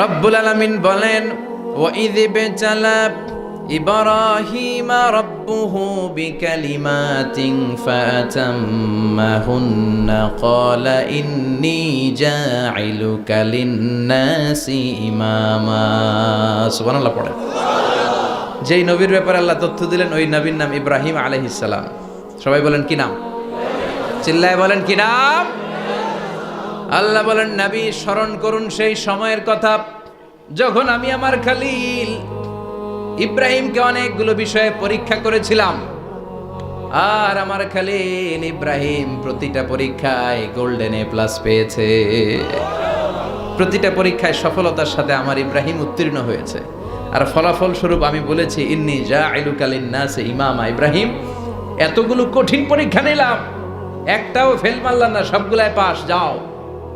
রব্বুল আলামিন বলেন, ওয়াইয ইবতালা ইব্রাহিমা রাব্বুহু বিকালিমাতিন ফাতাম্মাহুন্না ক্বালা ইন্নী জাইলুকা লিন-নাসি ইমামা। সুবহানাল্লাহ পড়েন। যেই নবীর ব্যাপারে আল্লাহ তথ্য দিলেন ওই নবীর নাম ইব্রাহিম আলাইহিস সালাম। সবাই বলেন কি নাম? চিল্লায় বলেন কি নাম? আল্লাহ বলেন, নবী স্মরণ করুন সেই সময়ের কথা যখন আমি আমার খলিল ইব্রাহিমকে অনেকগুলো বিষয়ে পরীক্ষা করেছিলাম, আর আমার খলিল ইব্রাহিম প্রতিটা পরীক্ষায় গোল্ডেন এ প্লাস পেয়েছে। প্রতিটা পরীক্ষায় সফলতার সাথে আমার ইব্রাহিম উত্তীর্ণ হয়েছে। আর ফলাফল স্বরূপ আমি বলেছি, ইন্নী জাইলুকা লিন-নাসি ইমামা। ইব্রাহিম, এতগুলো কঠিন পরীক্ষা নিলাম, একটাও ফেল মারলাম না, সবগুলাই পাস। যাও,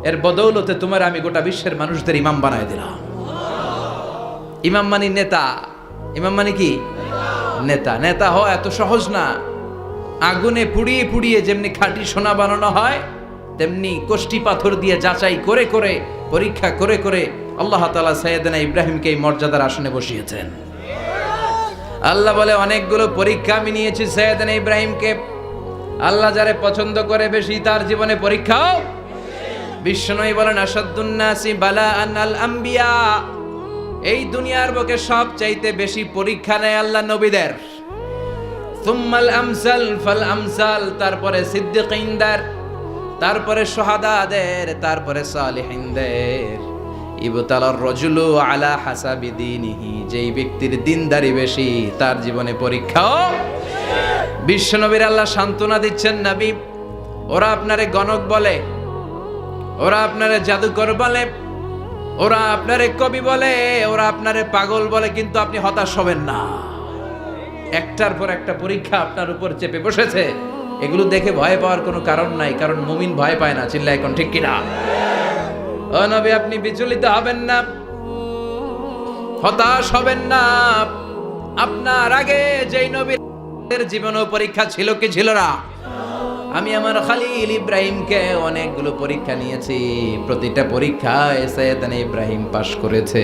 এর বদৌলতে তোমার আমি গোটা বিশ্বের মানুষদের ইমাম বানায় দিলাম। ইমাম মানে নেতা। ইমাম মানে কি? নেতা। নেতা হওয়া এত সহজ না। আগুনে পুড়িয়ে পুড়িয়ে যেমনি খাঁটি সোনা বানানো হয়, তেমনি কষ্টি পাথর দিয়ে যাচাই করে করে, পরীক্ষা করে করে আল্লাহ তাআলা সাইয়েদনা ইব্রাহিমকে এই মর্যাদার আসনে বসিয়েছেন। আল্লাহ বলে, অনেকগুলো পরীক্ষা আমি নিয়েছি সাইয়েদনা ইব্রাহিমকে। আল্লাহ যারে পছন্দ করে বেশি, তার জীবনে পরীক্ষাও। বিশ্বনবী বলেন, আশাদ্দুন নাসি বালাআন আল আম্বিয়া। এই দুনিয়ার বুকে সবচাইতে বেশি পরীক্ষা নেয় আল্লাহ নবীদের। সুম্মাল আমসাল ফাল আমসাল, তারপরে সিদ্দিকিনদের, তারপরে শুহাদাদের, তারপরে সালিহিনদের। ইবতালার রাজুলু আলা হাসাবি দীনিহি, যেই ব্যক্তির দিনদারি বেশি তার জীবনে পরীক্ষাও। বিশ্বনবীর আল্লাহ সান্ত্বনা দিচ্ছেন, নবী ওরা আপনারে গণক বলে, ওরা আপনারে জাদুকর বলে, ওরা আপনারে কবি বলে, ওরা আপনারে পাগল বলে, কিন্তু আপনি হতাশ হবেন না। একটার পর একটা পরীক্ষা আপনার উপর চেপে বসেছে। এগুলো দেখে ভয় পাওয়ার কোনো কারণ নাই, কারণ মুমিন ভয় পায় না। চিল্লায় এখন ঠিক কিনা? ও নবী, আপনি বিচলিত হবেন না, হতাশ হবেন না। আপনার আগে যেই নবীর জীবনেও পরীক্ষা ছিল কি ছিল না? আমি আমার খলিল ইব্রাহিমকে অনেকগুলো পরীক্ষা নিয়েছি, প্রতিটা পরীক্ষায় সাইয়েদনা ইব্রাহিম পাশ করেছে।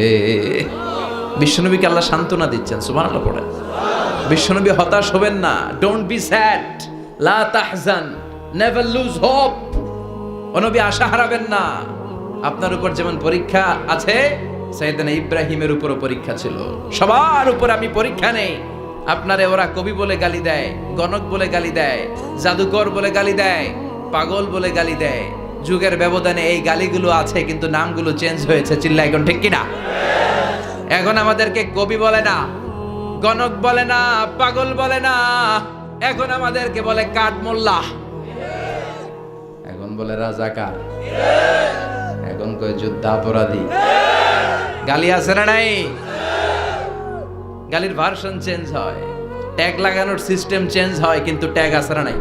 বিশ্বনবীকে আল্লাহ সান্ত্বনা দিচ্ছেন। সুবহানাল্লাহ পড়েন। বিশ্বনবী হতাশ হবেন না। ডোন্ট বি স্যাড, লা তাহজান, নেভার লুজ হোপ। ও নবী, আশা হারাবেন না। আপনার উপর যেমন পরীক্ষা আছে, সাইয়েদনা ইব্রাহিমের উপরও পরীক্ষা ছিল। সবার উপর আমি পরীক্ষা নেই। আপনারে ওরা কবি বলে গালি দেয়, গণক বলে গালি দেয়, জাদুকর বলে গালি দেয়, পাগল বলে গালি দেয়। যুগের ব্যবধানে এই গালিগুলো আছে, কিন্তু নামগুলো চেঞ্জ হয়েছে। চিল্লায় এখন ঠিক কিনা? এখন আমাদেরকে কবি বলে না, গণক বলে না, পাগল বলে না, এখন আমাদেরকে বলে কাঠমোল্লা, এখন বলে রাজাকার, এখন কয় যুদ্ধাপরাধী। গালি আছে না নাই? গালির ভার্সন চেঞ্জ হয়, ট্যাগ লাগানোর সিস্টেম চেঞ্জ হয়, কিন্তু ট্যাগ আছে না নাই?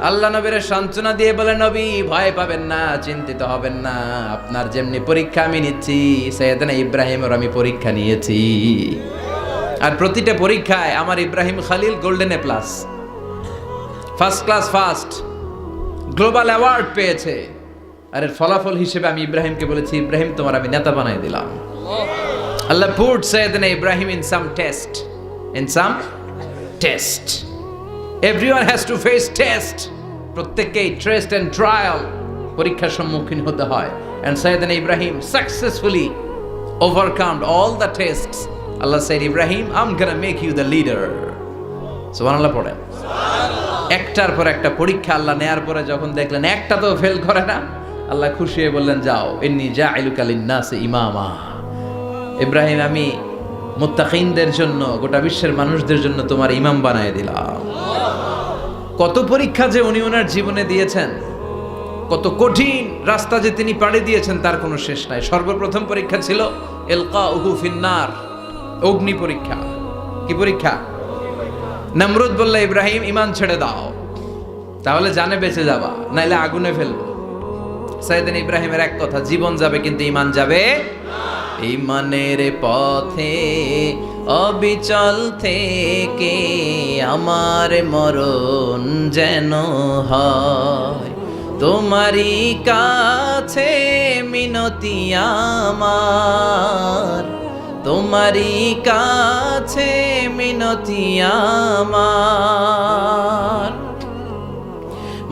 আল্লাহ নবীর সান্ত্বনা দিয়ে বলে, নবী ভয় পাবেন না, চিন্তিত হবেন না। আপনার যেমনি পরীক্ষা আমি নিচ্ছি, সাইয়েদনা ইব্রাহিমের আমি পরীক্ষা নিয়েছি। আর প্রতিটা পরীক্ষায় আমার Ibrahim Khalil golden A plus, first class first, global award পেয়েছে। আর এর ফলাফল হিসেবে আমি ইব্রাহিমকে বলেছি, ইব্রাহিম তোমার আমি নেতা বানাই দিলাম। Allah put Sayyidina Ibrahim in some test. In some test. Everyone has to face test. প্রত্যেককেই test and trial, পরীক্ষার সম্মুখীন হতে হয়। And Sayyidina Ibrahim successfully overcome all the tests. Allah said, Ibrahim, I'm gonna make you the leader. সুবহানাল্লাহ পড়েন। একটার পর একটা পরীক্ষা আল্লাহ নেয়ার পরে যখন দেখলেন একটা তো ফেল করে না, আল্লাহ খুশি হয়ে বললেন, যাও, ইন্নী জাইলুকা লিন-নাসি ইমামা। ইব্রাহিম, আমি মুত্তাকিনদের জন্য, গোটা বিশ্বের মানুষদের জন্য তোমার ইমাম বানায় দিলাম। কত পরীক্ষা যে উনি ওনার জীবনে দিয়েছেন, কত কঠিন রাস্তা যে তিনি পাড়ি দিয়েছেন, তার কোনো শেষ নাই। সর্বপ্রথম পরীক্ষা ছিল ইলকাউহু ফিন্নার, অগ্নি পরীক্ষা। কি পরীক্ষা? নমরুদ বলল, ইব্রাহিম ঈমান ছেড়ে দাও, তাহলে জানে বেঁচে যাবা, নাইলে আগুনে ফেলবো। সাইয়েদনা ইব্রাহিমের এক কথা, জীবন যাবে কিন্তু ঈমান যাবে না। ঈমানের পথে অবিচল থেকে আমার মরণ যেন হয় তোমারই কাছে মিনতি আমার, তোমারই কাছে মিনতি আমার।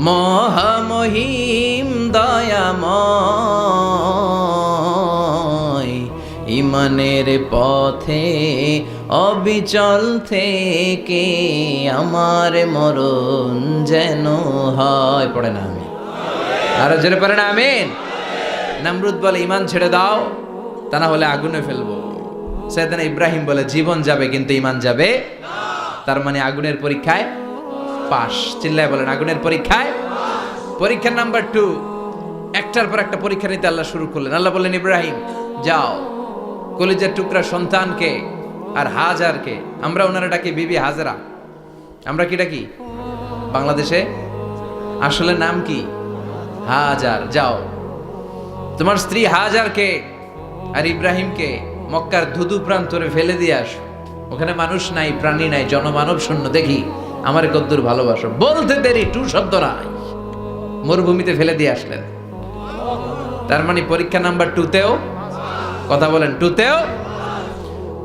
মহামহিম দয়াময়, ইমানের পথে অবিচল থেকে আমার মরণ যেন হয়। পড়ে না আমি আরো জোরে পড়ে না আমিন। নমরুদ বলে ইমান ছেড়ে দাও, তা না হলে আগুনে ফেলবো। সাইয়েদনা ইব্রাহিম বলে জীবন যাবে কিন্তু ইমান যাবে। তার মানে আগুনের পরীক্ষায় পাস। চিল্লায় বলেন আগুনের পরীক্ষায়। পরীক্ষা নাম্বার 2, একটার পর একটা পরীক্ষা নিতে আল্লাহ শুরু করলেন। আল্লাহ বললেন ইব্রাহিম যাও, কলিজার টুকরা সন্তানকে আর হাজারকে, আমরা ওনারা ডাকি বিবি হাজরা, আমরা কি ডাকি বাংলাদেশে, আসলে নাম কি হাজার, যাও তোমার স্ত্রী হাজারকে আর ইব্রাহিমকে মক্কার ধুধু প্রান্তরে ফেলে দিয়ে আসো। ওখানে মানুষ নাই, প্রাণী নাই, জনমানব শূন্য, দেখি আমার কদ্দুর ভালোবাসো। বলতে দেরি, টু শব্দ নাই, মরুভূমিতে ফেলে দিয়ে আসলেন। তার মানে পরীক্ষা নাম্বার 2তেও, কথা বলেন 2তেও।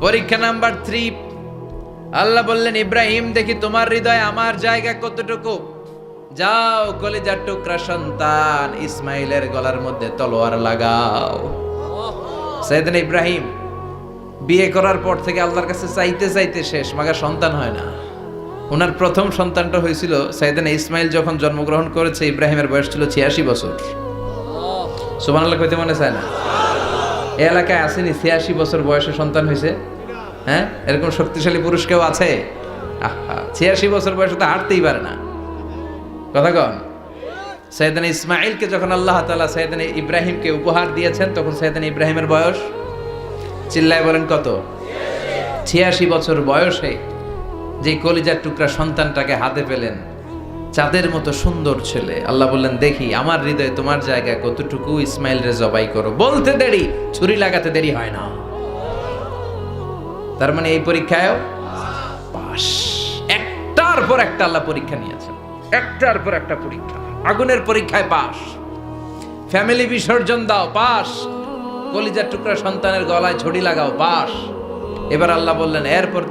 পরীক্ষা নাম্বার 3, আল্লাহ বললেন ইব্রাহিম দেখি তোমার হৃদয়ে আমার জায়গা কতটুকু, যাও কলিজার টুকরা সন্তান ইসমাইলের গলার মধ্যে তলোয়ার লাগাও। সাইয়েদনা ইব্রাহিম বিয়ে করার পর থেকে আল্লাহর কাছে চাইতে চাইতে শেষ, মাগা সন্তান হয় না। ওনার প্রথম সন্তানটা হয়েছিল সাইয়েদনা ইসমাইল যখন জন্মগ্রহণ করেছে, ইব্রাহিমের বয়স ছিল 86 বছর। সুবহানাল্লাহ কইতে মনে চায় না? এই এলাকায় আসেনি 86 বছর বয়সে সন্তান হয়েছে? হ্যাঁ, এরকম শক্তিশালী পুরুষ কেউ আছে? 86 বছর বয়সে তো হাঁটতেই পারে না। কথা কন। সাইয়েদনা ইসমাইলকে যখন আল্লাহ তাআলা সাইয়েদনা ইব্রাহিমকে উপহার দিয়েছেন, তখন সাইয়েদনা ইব্রাহিমের বয়স, চিল্লায় বলেন কত? 86 বছর বয়সে যে কলিজার টুকরা সন্তানটাকে হাতে পেলেন, চাঁদের মতো সুন্দর ছেলে। আল্লাহ বললেন দেখি আমার হৃদয়ে তোমার জায়গা কতটুকু, ইসমাইল রে জবাই করো। বলতে দেরি, ছুরি লাগাতে দেরি হয় না। তার মানে এই পরীক্ষায়ও পাস। একটার পর একটা আল্লাহ পরীক্ষা নিয়েছেন, একটার পর একটা পরীক্ষা। আগুনের পরীক্ষায় পাস, ফ্যামিলি বিসর্জন দাও পাস, কলিজার টুকরা সন্তানের গলায় ছড়ি লাগাও পাস। এবার আল্লাহ বললেন এরপর